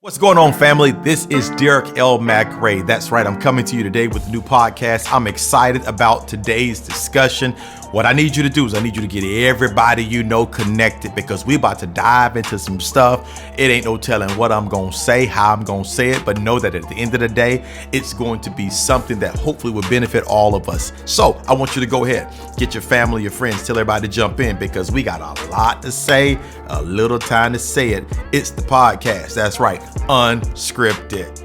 What's going on, family? This is Derek L. McRae. That's right. I'm coming to you today with a new podcast. I'm excited about today's discussion. What I need you to do is I need you to get everybody you know connected because we're about to dive into some stuff. It ain't no telling what I'm going to say, how I'm going to say it, but know that at the end of the day, it's going to be something that hopefully will benefit all of us. So I want you to go ahead, get your family, your friends, tell everybody to jump in because we got a lot to say, a little time to say it. It's the podcast. That's right. Unscripted.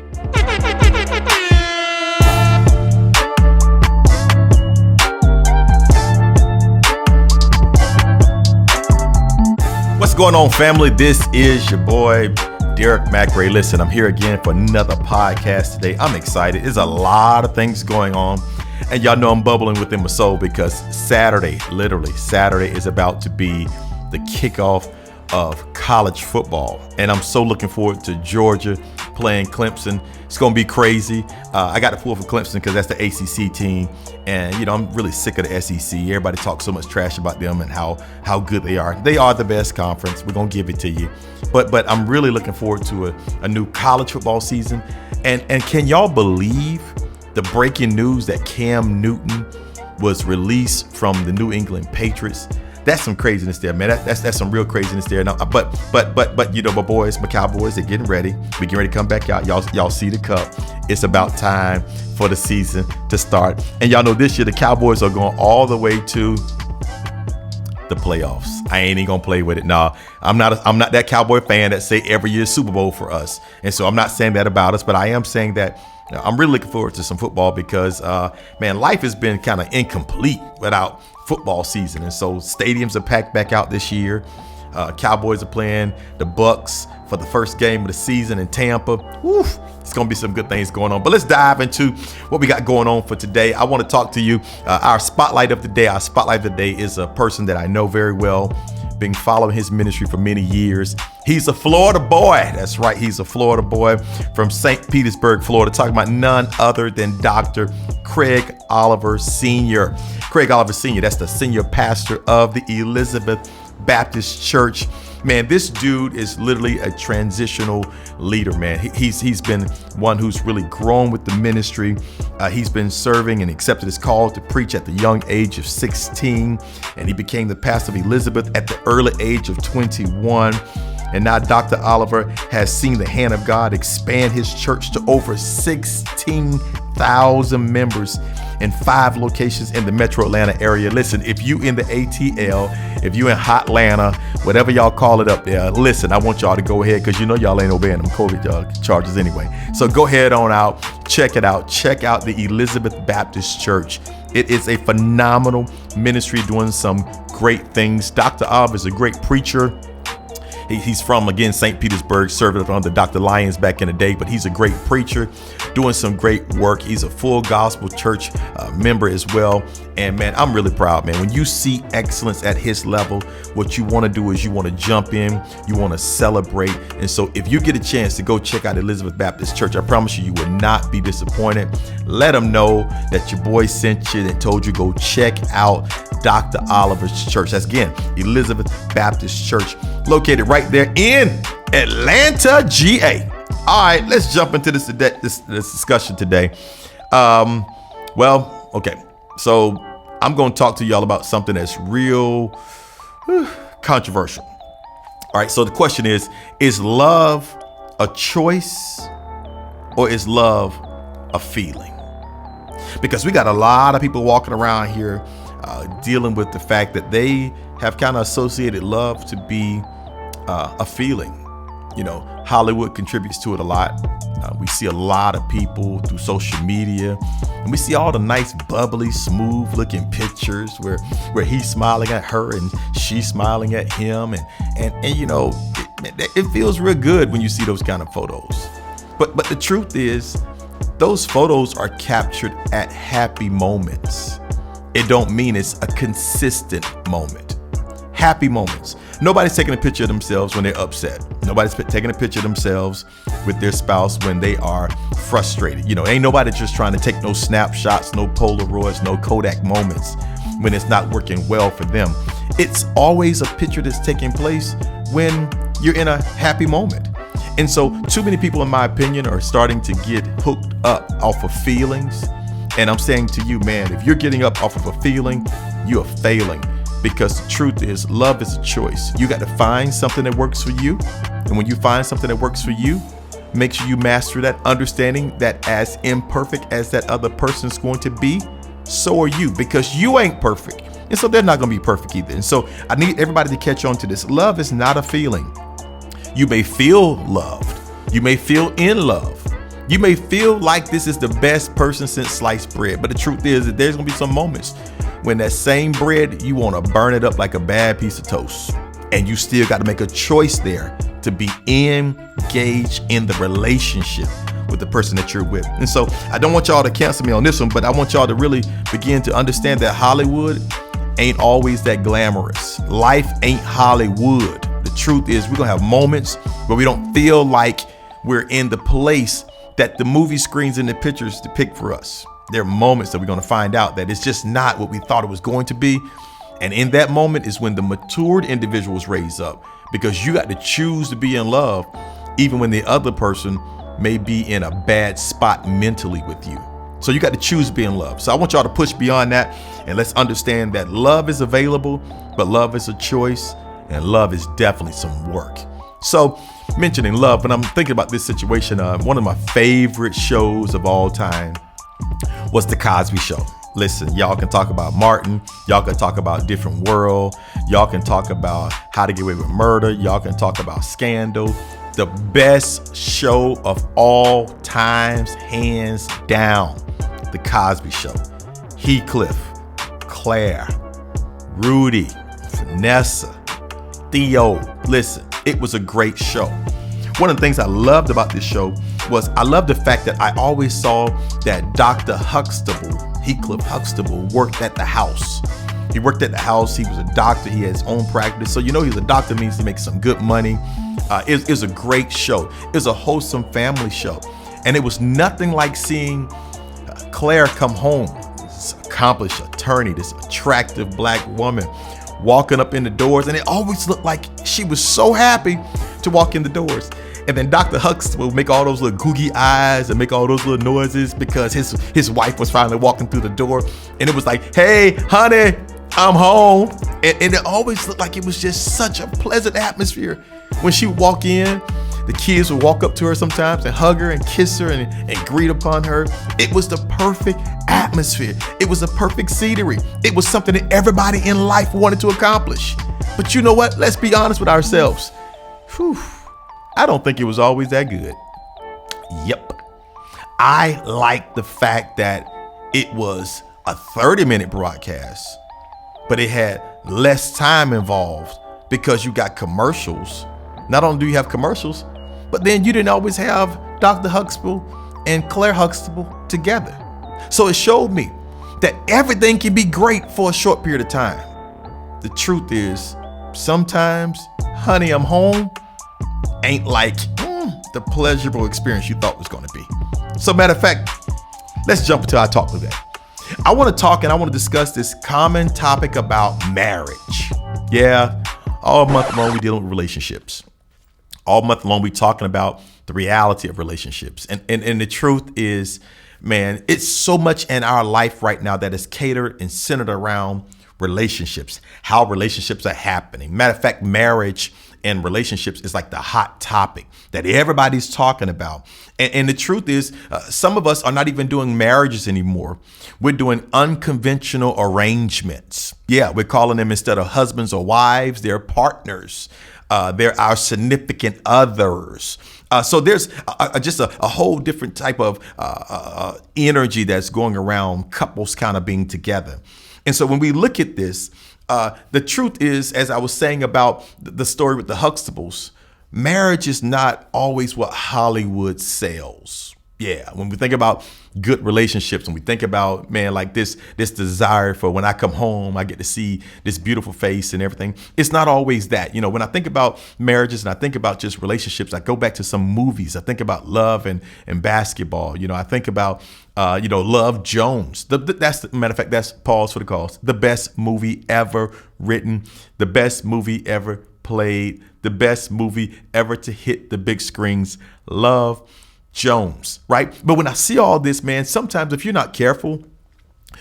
What's going on, family? This is your boy, Derek McRae. Listen, I'm here again for another podcast today. I'm excited. There's a lot of things going on. And y'all know I'm bubbling within my soul because Saturday is about to be the kickoff of college football. And I'm so looking forward to Georgia playing Clemson. It's going to be crazy. I got to pull for Clemson because that's the ACC team. And, you know, I'm really sick of the SEC. Everybody talks so much trash about them and how good they are. They are the best conference. We're going to give it to you. But I'm really looking forward to a new college football season. And can y'all believe the breaking news that Cam Newton was released from the New England Patriots? That's some craziness there, man. That's some real craziness there. Now, but you know, my boys, my Cowboys, they're getting ready. We're getting ready to come back out. Y'all see the cup. It's about time for the season to start. And y'all know this year the Cowboys are going all the way to the playoffs. I ain't even gonna play with it. No, I'm not that Cowboy fan that say every year Super Bowl for us. And so I'm not saying that about us, but I am saying that I'm really looking forward to some football because, man, life has been kind of incomplete without football season. And so stadiums are packed back out this year. Cowboys are playing the Bucks for the first game of the season in Tampa. Woof, it's going to be some good things going on. But let's dive into what we got going on for today. I want to talk to you. Our spotlight of the day. Our spotlight of the day is a person that I know very well. Been following his ministry for many years. He's a Florida boy. That's right. He's a Florida boy from St. Petersburg, Florida. Talking about none other than Dr. Craig Oliver Sr. Craig Oliver Sr. That's the senior pastor of the Elizabeth Baptist Church. Man, this dude is literally a transitional leader, man. He's been one who's really grown with the ministry. He's been serving and accepted his call to preach at the young age of 16. And he became the pastor of Elizabeth at the early age of 21. And now Dr. Oliver has seen the hand of God expand his church to over 16,000 members in 5 locations in the metro Atlanta area. Listen, if you in the ATL, if you in Hotlanta, whatever y'all call it up there, listen, I want y'all to go ahead because you know y'all ain't obeying them COVID charges anyway. So go ahead on out, check it out. Check out the Elizabeth Baptist Church. It is a phenomenal ministry doing some great things. Dr. Oliver is a great preacher. He's from, again, St. Petersburg, served under Dr. Lyons back in the day, but he's a great preacher doing some great work. He's a full gospel church member as well. And man, I'm really proud, man. When you see excellence at his level, what you want to do is you want to jump in, you want to celebrate. And so if you get a chance to go check out Elizabeth Baptist Church, I promise you, you will not be disappointed. Let them know that your boy sent you and told you go check out Dr. Oliver's church. That's, again, Elizabeth Baptist Church, located right there in Atlanta, GA. All right, let's jump into this discussion today. Well, okay, so I'm going to talk to y'all about something that's real controversial. All right, so the question is love a choice or is love a feeling? Because we got a lot of people walking around here dealing with the fact that they have kind of associated love to be a feeling. You know, Hollywood contributes to it a lot. We see a lot of people through social media, and we see all the nice, bubbly, smooth looking pictures where he's smiling at her and she's smiling at him. And you know, it feels real good when you see those kind of photos. But the truth is, those photos are captured at happy moments. It don't mean it's a consistent moment. Happy moments. Nobody's taking a picture of themselves when they're upset. Nobody's taking a picture of themselves with their spouse when they are frustrated. You know, ain't nobody just trying to take no snapshots, no Polaroids, no Kodak moments when it's not working well for them. It's always a picture that's taking place when you're in a happy moment. And so too many people, in my opinion, are starting to get hooked up off of feelings. And I'm saying to you, man, if you're getting up off of a feeling, you are failing, because the truth is love is a choice. You got to find something that works for you. And when you find something that works for you, make sure you master that, understanding that as imperfect as that other person's going to be, so are you, because you ain't perfect. And so they're not going to be perfect either. And so I need everybody to catch on to this. Love is not a feeling. You may feel loved. You may feel in love. You may feel like this is the best person since sliced bread. But the truth is that there's going to be some moments when that same bread, you want to burn it up like a bad piece of toast. And you still got to make a choice there to be engaged in the relationship with the person that you're with. And so I don't want y'all to cancel me on this one, but I want y'all to really begin to understand that Hollywood ain't always that glamorous. Life ain't Hollywood. The truth is we're going to have moments where we don't feel like we're in the place that the movie screens and the pictures depict for us. There are moments that we're going to find out that it's just not what we thought it was going to be. And in that moment is when the matured individuals raise up, because you got to choose to be in love, even when the other person may be in a bad spot mentally with you. So you got to choose to be in love. So I want y'all to push beyond that, and let's understand that love is available, but love is a choice, and love is definitely some work. So mentioning love, when I'm thinking about this situation, one of my favorite shows of all time was The Cosby Show. Listen, y'all can talk about Martin. Y'all can talk about Different World. Y'all can talk about How to Get Away with Murder. Y'all can talk about Scandal. The best show of all times, hands down, The Cosby Show. Heathcliff, Claire, Rudy, Vanessa, Theo. Listen, it was a great show. One of the things I loved about this show was I loved the fact that I always saw that Dr. Heathcliff Huxtable, worked at the house. He worked at the house. He was a doctor. He had his own practice. So, he's a doctor, means he makes some good money. It was a great show. It was a wholesome family show. And it was nothing like seeing Claire come home, this accomplished attorney, this attractive black woman walking up in the doors. And it always looked like she was so happy to walk in the doors. And then Dr. Huxtable would make all those little googie eyes and make all those little noises because his wife was finally walking through the door. And it was like, hey, honey, I'm home. And it always looked like it was just such a pleasant atmosphere. When she would walk in, the kids would walk up to her sometimes and hug her and kiss her and greet upon her. It was the perfect atmosphere. It was the perfect scenery. It was something that everybody in life wanted to accomplish. But you know what? Let's be honest with ourselves. Whew. I don't think it was always that good. Yep. I like the fact that it was a 30-minute broadcast, but it had less time involved because you got commercials. Not only do you have commercials, but then you didn't always have Dr. Huxtable and Claire Huxtable together. So it showed me that everything can be great for a short period of time. The truth is, sometimes, honey, I'm home, ain't like the pleasurable experience you thought was going to be. So matter of fact, let's jump into our talk today. I want to talk and I want to discuss this common topic about marriage. Yeah, all month long we dealing with relationships. All month long we talking about the reality of relationships. And the truth is, man, it's so much in our life right now that is catered and centered around relationships, how relationships are happening. Matter of fact, marriage and relationships is like the hot topic that everybody's talking about. And the truth is, some of us are not even doing marriages anymore. We're doing unconventional arrangements. Yeah, we're calling them, instead of husbands or wives, they're partners. They're our significant others. So there's just a whole different type of energy that's going around couples kind of being together. And so when we look at this, the truth is, as I was saying about the story with the Huxtables, marriage is not always what Hollywood sells. Yeah, when we think about good relationships and we think about, man, like this desire for when I come home, I get to see this beautiful face and everything. It's not always that. When I think about marriages and I think about just relationships, I go back to some movies. I think about Love and basketball. I think about, Love Jones. Matter of fact, that's pause for the cause. The best movie ever written, the best movie ever played, the best movie ever to hit the big screens. Love Jones, right? But when I see all this, man, sometimes if you're not careful,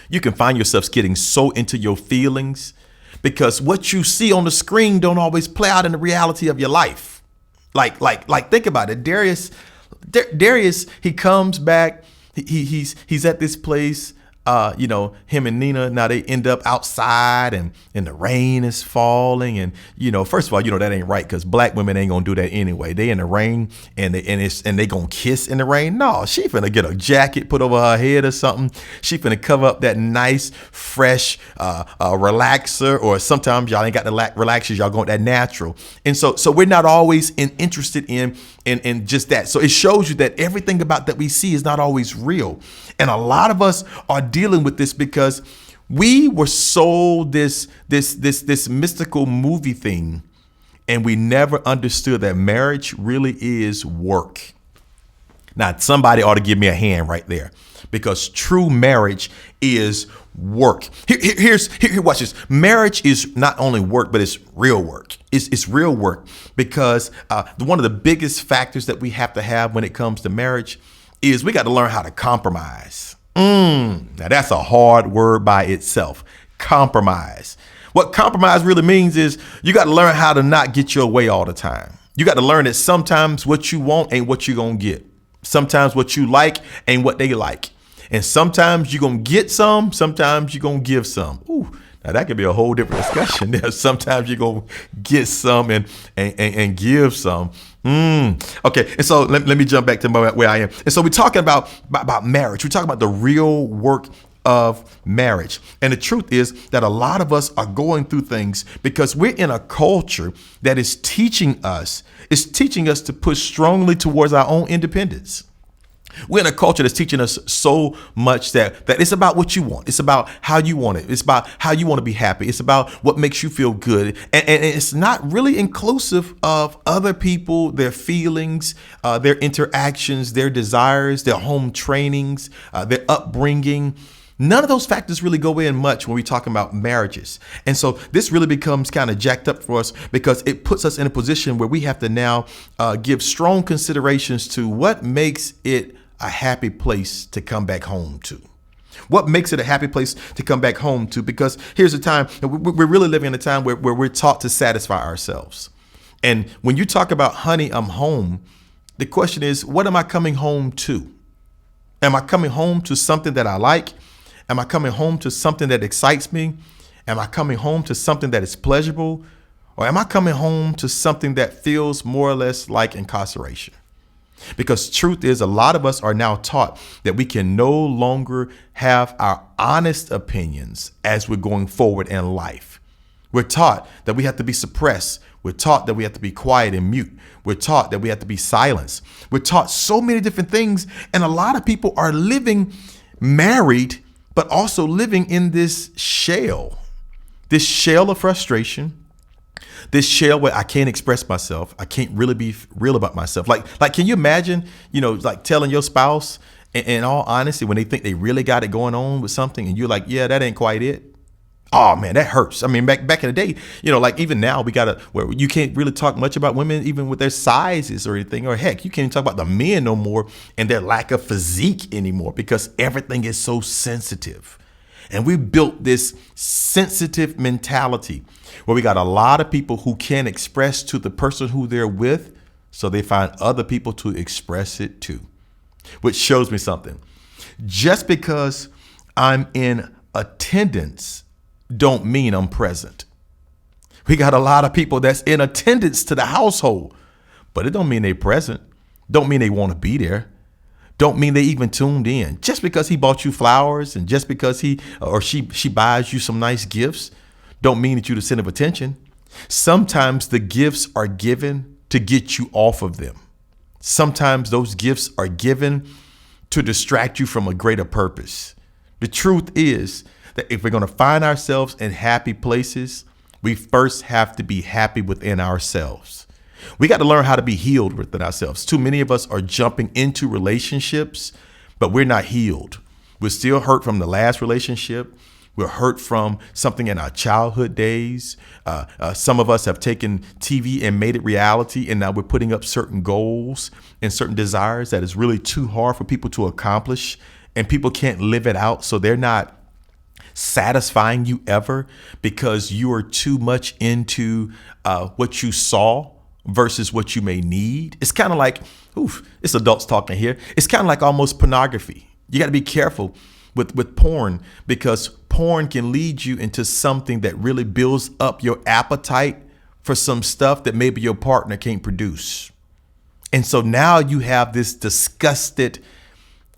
you can find yourself getting so into your feelings because what you see on the screen don't always play out in the reality of your life. Like think about it. Darius, he comes back. He's at this place. Him and Nina, now they end up outside and the rain is falling. And, first of all, that ain't right because black women ain't going to do that anyway. They in the rain and they going to kiss in the rain. No, she finna get a jacket put over her head or something. She finna cover up that nice, fresh relaxer, or sometimes y'all ain't got the relaxers. Y'all going that natural. And so we're not always interested in just that. So it shows you that everything about that we see is not always real. And a lot of us are dealing with this because we were sold this mystical movie thing, and we never understood that marriage really is work. Now, somebody ought to give me a hand right there, because true marriage is work. Here, watch this. Marriage is not only work, but it's real work. It's real work because one of the biggest factors that we have to have when it comes to marriage is we got to learn how to compromise. Now that's a hard word by itself. Compromise. What compromise really means is you got to learn how to not get your way all the time. You got to learn that sometimes what you want ain't what you're going to get. Sometimes what you like ain't what they like. And sometimes you're going to get some, sometimes you're going to give some. Ooh, now that could be a whole different discussion there. Sometimes you're going to get some and give some. Okay. And so let me jump back to where I am. And so we're talking about marriage. We're talking about the real work of marriage. And the truth is that a lot of us are going through things because we're in a culture that is teaching us to push strongly towards our own independence. We're in a culture that's teaching us so much that it's about what you want. It's about how you want it. It's about how you want to be happy. It's about what makes you feel good. And it's not really inclusive of other people, their feelings, their interactions, their desires, their home trainings, their upbringing. None of those factors really go in much when we're talking about marriages. And so this really becomes kind of jacked up for us because it puts us in a position where we have to now give strong considerations to what makes it a happy place to come back home to. What makes it a happy place to come back home to? Because here's a time, we're really living in a time where we're taught to satisfy ourselves. And when you talk about, honey, I'm home, the question is, what am I coming home to? Am I coming home to something that I like? Am I coming home to something that excites me? Am I coming home to something that is pleasurable? Or am I coming home to something that feels more or less like incarceration? Because truth is, a lot of us are now taught that we can no longer have our honest opinions as we're going forward in life. We're taught that we have to be suppressed. We're taught that we have to be quiet and mute. We're taught that we have to be silenced. We're taught so many different things. And a lot of people are living married, but also living in this shell of frustration, this shell where I can't express myself. I can't really be real about myself. Like, can you imagine, like telling your spouse in all honesty, when they think they really got it going on with something and you're like, yeah, that ain't quite it. Oh man, that hurts. I mean, back in the day, like even now where you can't really talk much about women, even with their sizes or anything, or heck, you can't even talk about the men no more and their lack of physique anymore because everything is so sensitive. And we built this sensitive mentality where we got a lot of people who can't express to the person who they're with. So they find other people to express it to, which shows me something. Just because I'm in attendance don't mean I'm present. We got a lot of people that's in attendance to the household, but it don't mean they present. Don't mean they want to be there. Don't mean they even tuned in. Just because he bought you flowers and just because he or she buys you some nice gifts, don't mean that you're the center of attention. Sometimes the gifts are given to get you off of them. Sometimes those gifts are given to distract you from a greater purpose. The truth is that if we're going to find ourselves in happy places, we first have to be happy within ourselves. We got to learn how to be healed within ourselves. Too many of us are jumping into relationships, but we're not healed. We're still hurt from the last relationship. We're hurt from something in our childhood days. Some of us have taken TV and made it reality, and now we're putting up certain goals and certain desires that is really too hard for people to accomplish, and people can't live it out. So they're not satisfying you ever because you are too much into what you saw versus what you may need. It's kind of like, it's adults talking here. It's kind of like almost pornography. You got to be careful with porn, because porn can lead you into something that really builds up your appetite for some stuff that maybe your partner can't produce. And so now you have this disgusted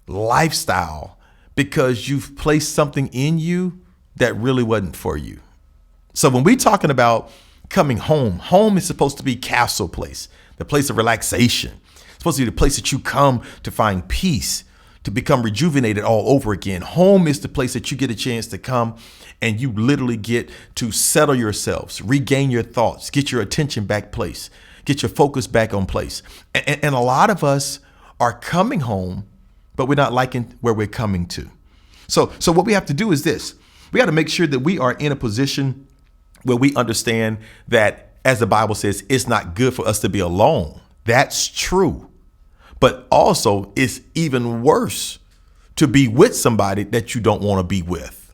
lifestyle because you've placed something in you that really wasn't for you. So when we're talking about coming home, home is supposed to be castle place, the place of relaxation. It's supposed to be the place that you come to find peace, to become rejuvenated all over again. Home is the place that you get a chance to come and you literally get to settle yourselves, regain your thoughts, get your attention back place, get your focus back on place. And a lot of us are coming home, but we're not liking where we're coming to. So what we have to do is this. We got to make sure that we are in a position where we understand that, as the Bible says, it's not good for us to be alone. That's true. But also, it's even worse to be with somebody that you don't want to be with.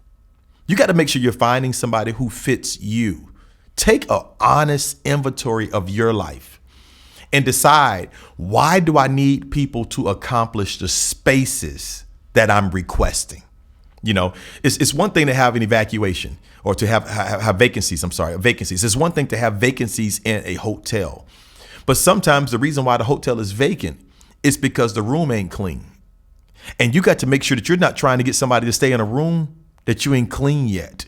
You got to make sure you're finding somebody who fits you. Take an honest inventory of your life and decide, why do I need people to accomplish the spaces that I'm requesting? You know, it's one thing to have an evacuation or to have vacancies. Vacancies. It's one thing to have vacancies in a hotel. But sometimes the reason why the hotel is vacant is because the room ain't clean. And you got to make sure that you're not trying to get somebody to stay in a room that you ain't clean yet.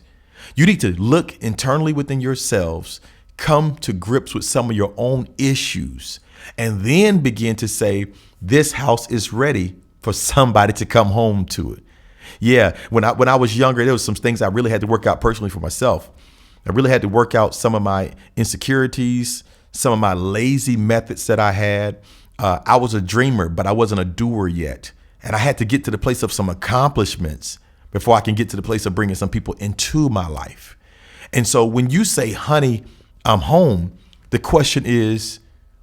You need to look internally within yourselves, come to grips with some of your own issues, and then begin to say, this house is ready for somebody to come home to it. Yeah, when I was younger, there was some things I really had to work out personally for myself. I really had to work out some of my insecurities, some of my lazy methods that I had. I was a dreamer, but I wasn't a doer yet. And I had to get to the place of some accomplishments before I can get to the place of bringing some people into my life. And so when you say, honey, I'm home, the question is,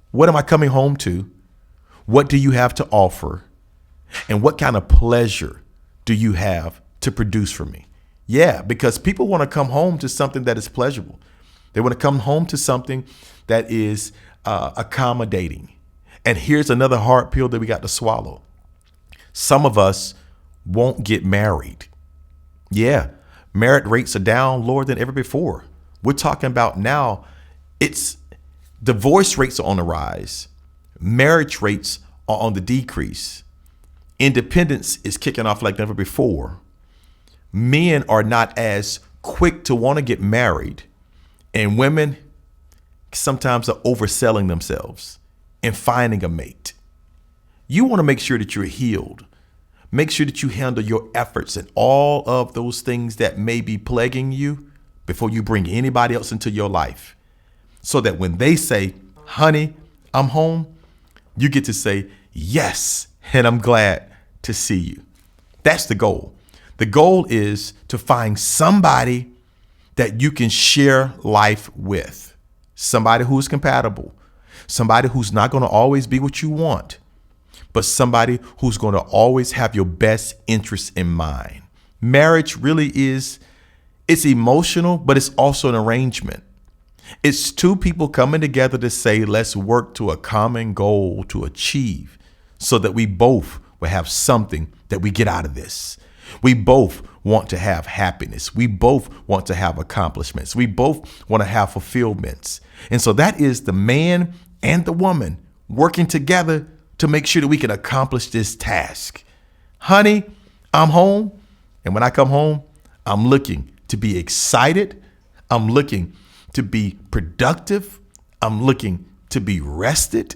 what am I coming home to? What do you have to offer? And what kind of pleasure do you have to produce for me? Yeah, because people want to come home to something that is pleasurable. They want to come home to something that is accommodating. And here's another hard pill that we got to swallow. Some of us won't get married. Yeah, merit rates are down lower than ever before. We're talking about now, it's divorce rates are on the rise. Marriage rates are on the decrease. Independence is kicking off like never before. Men are not as quick to want to get married, and women sometimes are overselling themselves and finding a mate. You want to make sure that you're healed. Make sure that you handle your efforts and all of those things that may be plaguing you before you bring anybody else into your life, so that when they say, honey, I'm home, you get to say, yes, and I'm glad to see you. That's the goal. The goal is to find somebody that you can share life with, somebody who is compatible, somebody who's not going to always be what you want, but somebody who's going to always have your best interests in mind. Marriage really is, it's emotional, but it's also an arrangement. It's two people coming together to say, let's work to a common goal to achieve, so that we both will have something that we get out of this. We both want to have happiness. We both want to have accomplishments. We both want to have fulfillments. And so that is the man and the woman working together to make sure that we can accomplish this task. Honey, I'm home. And when I come home, I'm looking to be excited. I'm looking to be productive. I'm looking to be rested.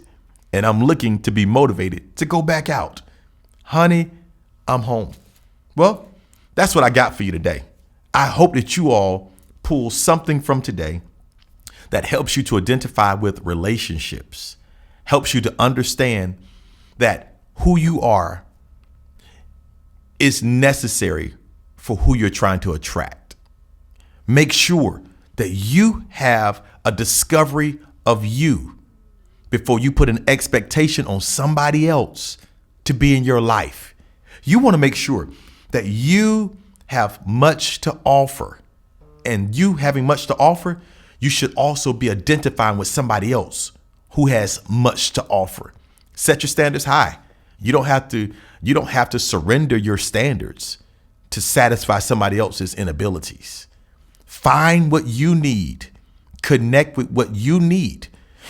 And I'm looking to be motivated to go back out. Honey, I'm home. Well, that's what I got for you today. I hope that you all pull something from today that helps you to identify with relationships, helps you to understand that who you are is necessary for who you're trying to attract. Make sure that you have a discovery of you before you put an expectation on somebody else to be in your life. You want to make sure that you have much to offer. And you having much to offer, you should also be identifying with somebody else who has much to offer. Set your standards high. You don't have to surrender your standards to satisfy somebody else's inabilities. Find what you need. Connect with what you need,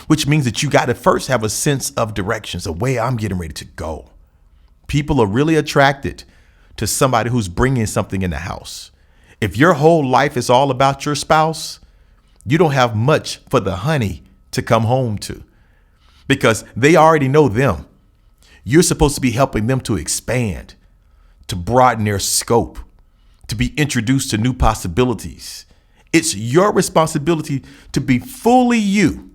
which means that you got to first have a sense of directions, the way I'm getting ready to go. People are really attracted to somebody who's bringing something in the house. If your whole life is all about your spouse, you don't have much for the honey to come home to because they already know them. You're supposed to be helping them to expand, to broaden their scope, to be introduced to new possibilities. It's your responsibility to be fully you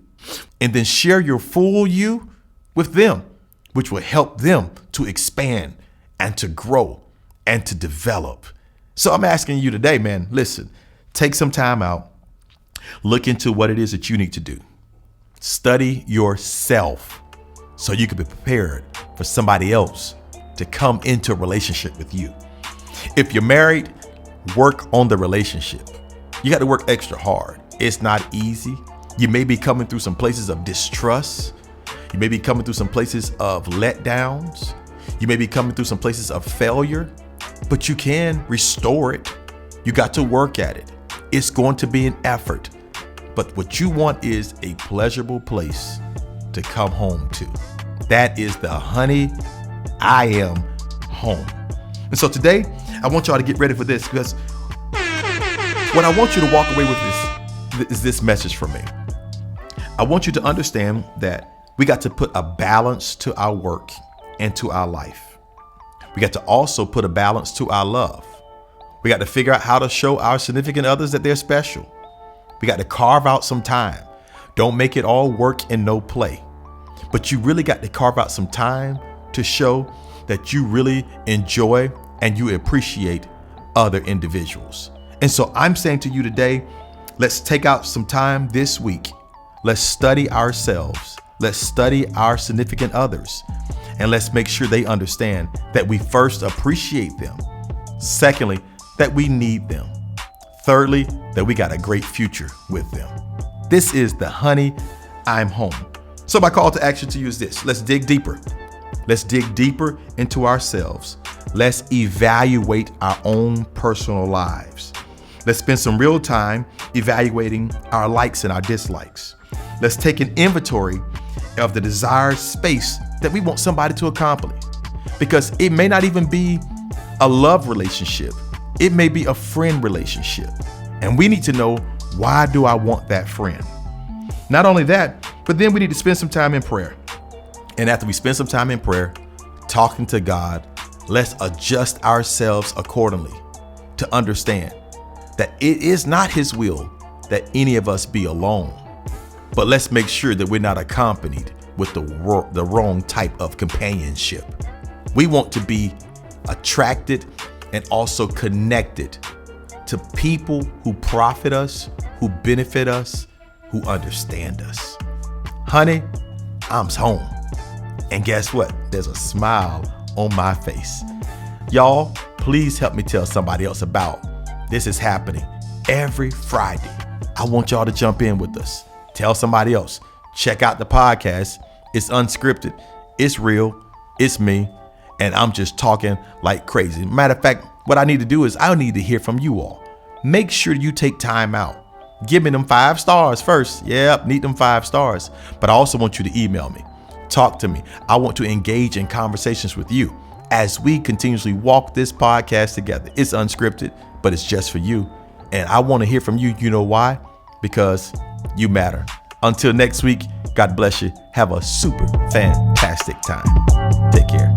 and then share your full you with them, which will help them to expand and to grow and to develop. So I'm asking you today, man, listen, take some time out, look into what it is that you need to do. Study yourself so you can be prepared for somebody else to come into a relationship with you. If you're married, work on the relationship. You got to work extra hard. It's not easy. You may be coming through some places of distrust. You may be coming through some places of letdowns. You may be coming through some places of failure, but you can restore it. You got to work at it. It's going to be an effort, but what you want is a pleasurable place to come home to. That is the honey, I am home. And so today, I want y'all to get ready for this because what I want you to walk away with is this message from me. I want you to understand that we got to put a balance to our work and to our life. We got to also put a balance to our love. We got to figure out how to show our significant others that they're special. We got to carve out some time. Don't make it all work and no play. But you really got to carve out some time to show that you really enjoy and you appreciate other individuals. And so I'm saying to you today, let's take out some time this week. Let's study ourselves. Let's study our significant others. And let's make sure they understand that we first appreciate them. Secondly, that we need them. Thirdly, that we got a great future with them. This is the honey, I'm home. So my call to action to you is this. Let's dig deeper. Let's dig deeper into ourselves. Let's evaluate our own personal lives. Let's spend some real time evaluating our likes and our dislikes. Let's take an inventory of the desired space that we want somebody to accomplish. Because it may not even be a love relationship. It may be a friend relationship. And we need to know, why do I want that friend? Not only that, but then we need to spend some time in prayer. And after we spend some time in prayer, talking to God, let's adjust ourselves accordingly to understand that it is not His will that any of us be alone. But let's make sure that we're not accompanied with the wrong type of companionship. We want to be attracted and also connected to people who profit us, who benefit us, who understand us. Honey, I'm home. And guess what? There's a smile on my face. Y'all, please help me tell somebody else about this. Is happening every Friday. I want y'all to jump in with us. Tell somebody else. Check out the podcast. It's unscripted. It's real. It's me. And I'm just talking like crazy. Matter of fact, what I need to do is I need to hear from you all. Make sure you take time out. Give me them 5 stars first. Yep, need them 5 stars. But I also want you to email me. Talk to me. I want to engage in conversations with you as we continuously walk this podcast together. It's unscripted, but it's just for you. And I want to hear from you. You know why? Because you matter. Until next week, God bless you. Have a super fantastic time. Take care.